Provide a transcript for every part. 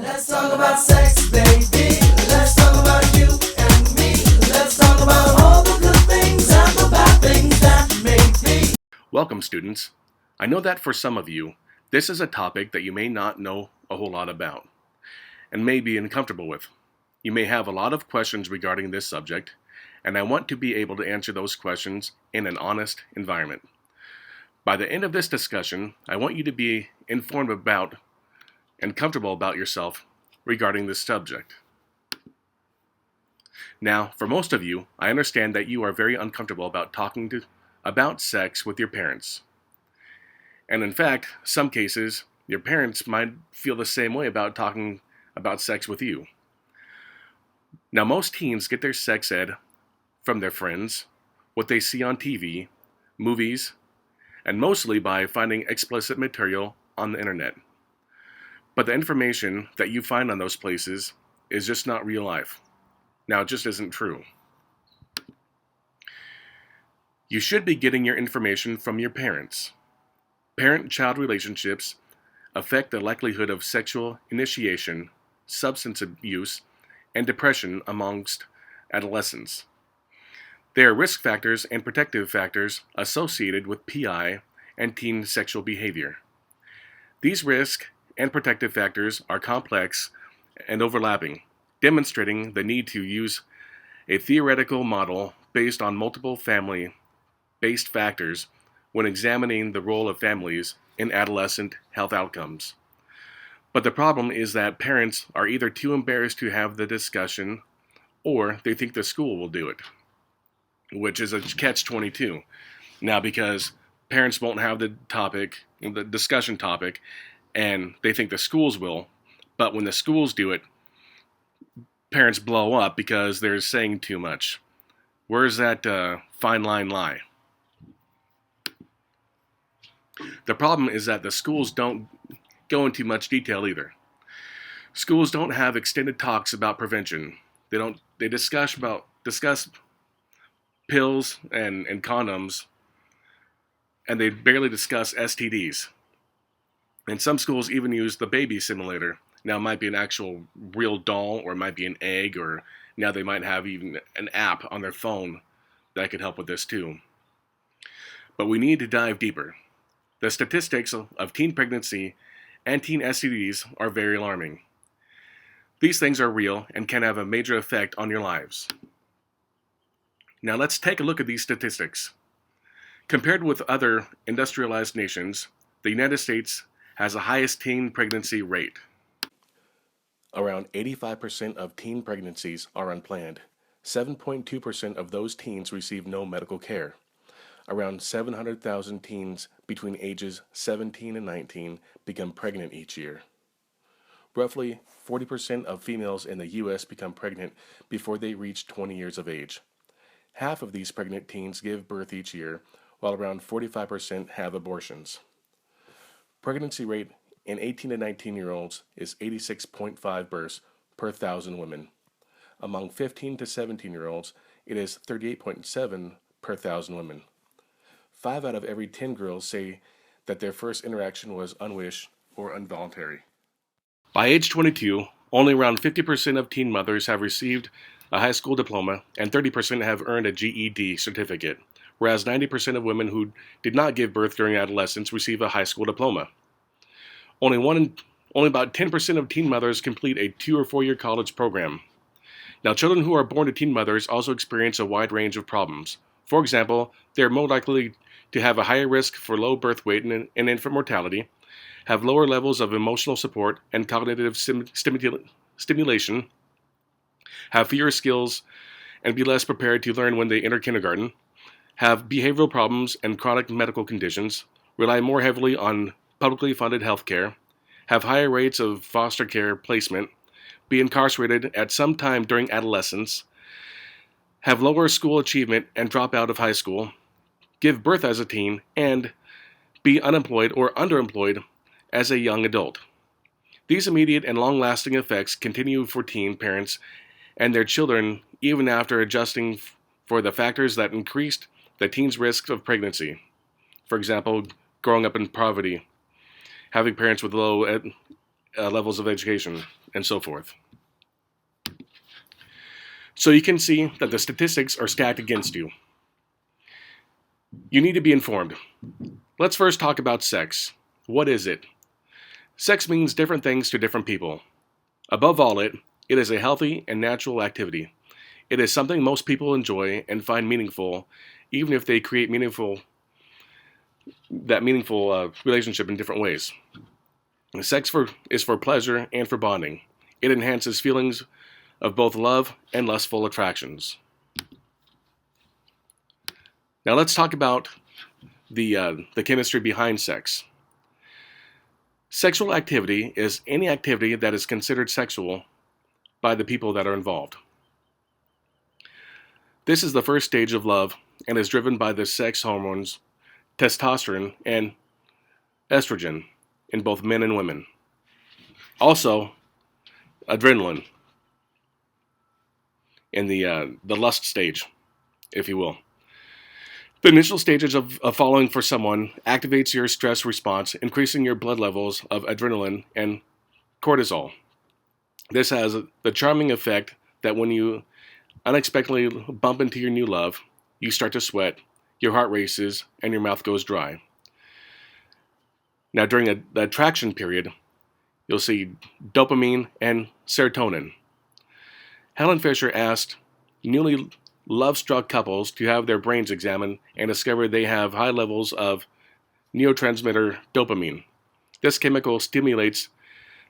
Let's talk about sex, baby. Let's talk about you and me. Let's talk about all the good things and the bad things that may be. Welcome, students. I know that for some of you, this is a topic that you may not know a whole lot about and may be uncomfortable with. You may have a lot of questions regarding this subject, and I want to be able to answer those questions in an honest environment. By the end of this discussion, I want you to be informed about and comfortable about yourself regarding this subject. Now, for most of you, I understand that you are very uncomfortable about talking about sex with your parents. And in fact, some cases, your parents might feel the same way about talking about sex with you. Now, most teens get their sex ed from their friends, what they see on TV, movies, and mostly by finding explicit material on the internet. But the information that you find on those places is just not real life. Now, it just isn't true. You should be getting your information from your parents. Parent-child relationships affect the likelihood of sexual initiation, substance abuse, and depression amongst adolescents. There are risk factors and protective factors associated with PI and teen sexual behavior. These risk and protective factors are complex and overlapping, demonstrating the need to use a theoretical model based on multiple family-based factors when examining the role of families in adolescent health outcomes. But the problem is that parents are either too embarrassed to have the discussion or they think the school will do it, which is a catch-22. Now, because parents won't have the discussion topic, and they think the schools will, but when the schools do it, parents blow up because they're saying too much. Where's that fine line lie? The problem is that the schools don't go into much detail either. Schools don't have extended talks about prevention. They discuss pills and condoms, and they barely discuss STDs. And some schools even use the baby simulator. Now, it might be an actual real doll, or it might be an egg, or now they might have even an app on their phone that could help with this too. But we need to dive deeper. The statistics of teen pregnancy and teen STDs are very alarming. These things are real and can have a major effect on your lives. Now let's take a look at these statistics. Compared with other industrialized nations, the United States has the highest teen pregnancy rate. Around 85% of teen pregnancies are unplanned. 7.2% of those teens receive no medical care. Around 700,000 teens between ages 17 and 19 become pregnant each year. Roughly 40% of females in the U.S. become pregnant before they reach 20 years of age. Half of these pregnant teens give birth each year, while around 45% have abortions. Pregnancy rate in 18 to 19-year-olds is 86.5 births per 1,000 women. Among 15 to 17-year-olds, it is 38.7 per 1,000 women. 5 out of every 10 girls say that their first interaction was unwished or involuntary. By age 22, only around 50% of teen mothers have received a high school diploma and 30% have earned a GED certificate, whereas 90% of women who did not give birth during adolescence receive a high school diploma. Only about 10% of teen mothers complete a 2 or 4 year college program. Now, children who are born to teen mothers also experience a wide range of problems. For example, they are more likely to have a higher risk for low birth weight and infant mortality, have lower levels of emotional support and cognitive stimulation, have fewer skills and be less prepared to learn when they enter kindergarten, have behavioral problems and chronic medical conditions, rely more heavily on publicly funded health care, have higher rates of foster care placement, be incarcerated at some time during adolescence, have lower school achievement and drop out of high school, give birth as a teen, and be unemployed or underemployed as a young adult. These immediate and long-lasting effects continue for teen parents and their children even after adjusting for the factors that increased the teen's risk of pregnancy. For example, growing up in poverty, having parents with low levels of education, and so forth. So you can see that the statistics are stacked against you. You need to be informed. Let's first talk about sex. What is it? Sex means different things to different people. Above all, it is a healthy and natural activity. It is something most people enjoy and find meaningful, even if they create meaningful relationship in different ways. Sex is for pleasure and for bonding. It enhances feelings of both love and lustful attractions. Now let's talk about the chemistry behind sex. Sexual activity is any activity that is considered sexual by the people that are involved. This is the first stage of love and is driven by the sex hormones testosterone and estrogen in both men and women. Also, adrenaline in the lust stage, if you will. The initial stages of falling for someone activates your stress response, increasing your blood levels of adrenaline and cortisol. This has the charming effect that when you unexpectedly bump into your new love, you start to sweat, your heart races, and your mouth goes dry. Now, during the attraction period, you'll see dopamine and serotonin. Helen Fisher asked newly love-struck couples to have their brains examined and discovered they have high levels of neurotransmitter dopamine. This chemical stimulates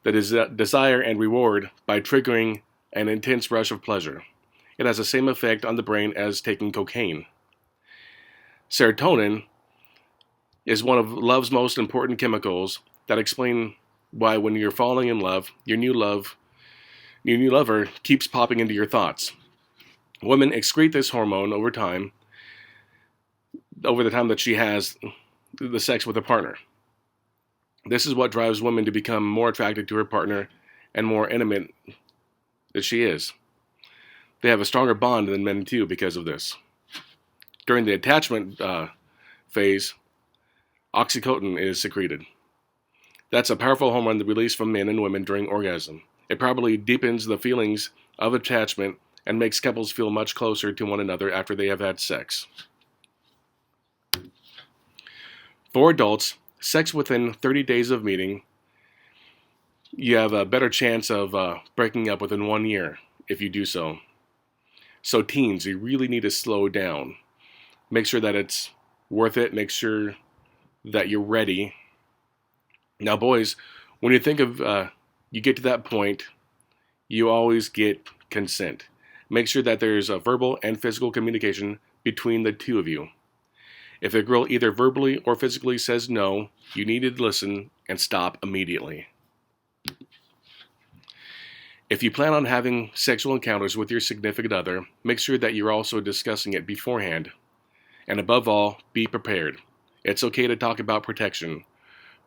the desire and reward by triggering an intense rush of pleasure. It has the same effect on the brain as taking cocaine. Serotonin is one of love's most important chemicals that explain why when you're falling in love, your new lover keeps popping into your thoughts. Women excrete this hormone over the time that she has the sex with a partner. This is what drives women to become more attracted to her partner and more intimate that she is. They have a stronger bond than men too because of this. During the attachment phase, oxytocin is secreted. That's a powerful hormone released from men and women during orgasm. It probably deepens the feelings of attachment and makes couples feel much closer to one another after they have had sex. For adults, sex within 30 days of meeting, you have a better chance of breaking up within 1 year if you do so. So teens, you really need to slow down. Make sure that it's worth it. Make sure that you're ready. Now, boys, when you think of, you get to that point, you always get consent. Make sure that there's a verbal and physical communication between the two of you. If a girl either verbally or physically says no, you need to listen and stop immediately. If you plan on having sexual encounters with your significant other, make sure that you're also discussing it beforehand. And above all, be prepared. It's okay to talk about protection.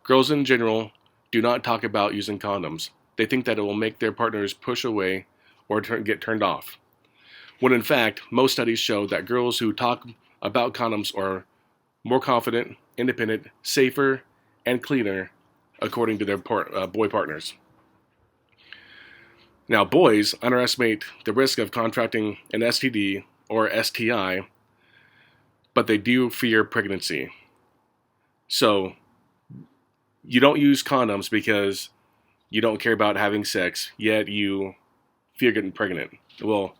Girls in general do not talk about using condoms. They think that it will make their partners push away or get turned off. When in fact, most studies show that girls who talk about condoms are more confident, independent, safer, and cleaner, according to their boy partners. Now, boys underestimate the risk of contracting an STD or STI, but they do fear pregnancy. So, you don't use condoms because you don't care about having sex, yet you fear getting pregnant. Well,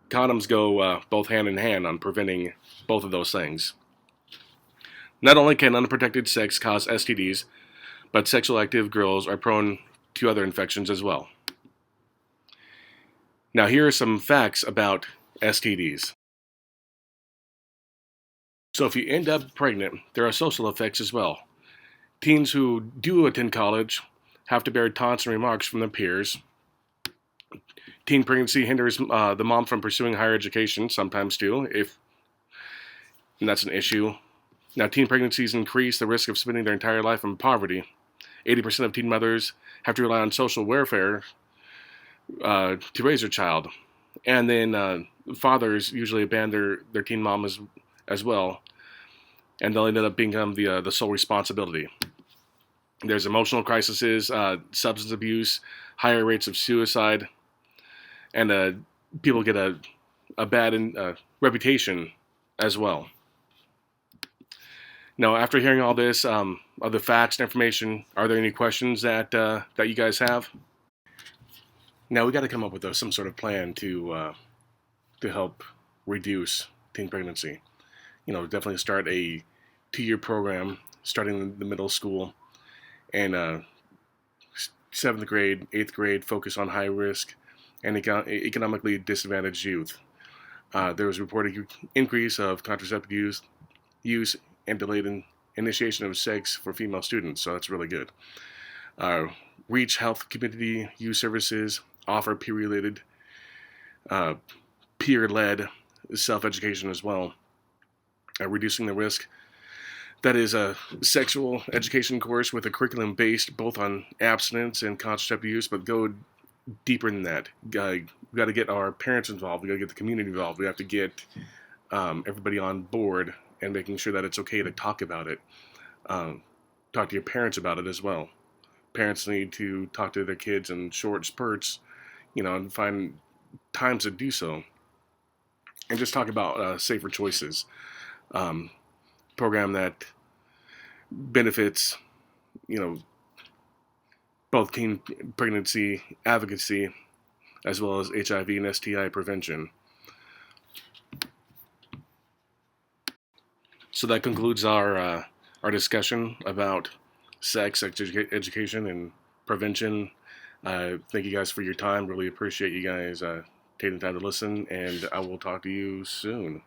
condoms go both hand in hand on preventing both of those things. Not only can unprotected sex cause STDs, but sexually active girls are prone to other infections as well. Now, here are some facts about STDs. So if you end up pregnant, there are social effects as well. Teens who do attend college have to bear taunts and remarks from their peers. Teen pregnancy hinders the mom from pursuing higher education, sometimes too, and that's an issue. Now, teen pregnancies increase the risk of spending their entire life in poverty. 80% of teen mothers have to rely on social welfare to raise their child. And then fathers usually abandon their teen mom as well, and they'll end up becoming the sole responsibility. There's emotional crises, substance abuse, higher rates of suicide, and people get a bad reputation as well. Now, after hearing all this, of the facts and information, are there any questions that you guys have? Now we got to come up with some sort of plan to help reduce teen pregnancy. Definitely start a 2-year program starting in the middle school, and 7th grade, 8th grade focus on high risk and economically disadvantaged youth. There was a reported increase of contraceptive use and delayed initiation of sex for female students, so that's really good. Uh, Reach health community youth services, offer uh, peer-led self-education as well, reducing the risk. That is a sexual education course with a curriculum based both on abstinence and contraceptive use, but go deeper than that. We got to get our parents involved. We got to get the community involved. We have to get everybody on board and making sure that it's okay to talk about it. Talk to your parents about it as well. Parents need to talk to their kids in short spurts, and find times to do so. And just talk about safer choices. Program that benefits, both teen pregnancy advocacy as well as HIV and STI prevention. So that concludes our discussion about sex education and prevention. Thank you guys for your time. Really appreciate you guys taking the time to listen, and I will talk to you soon.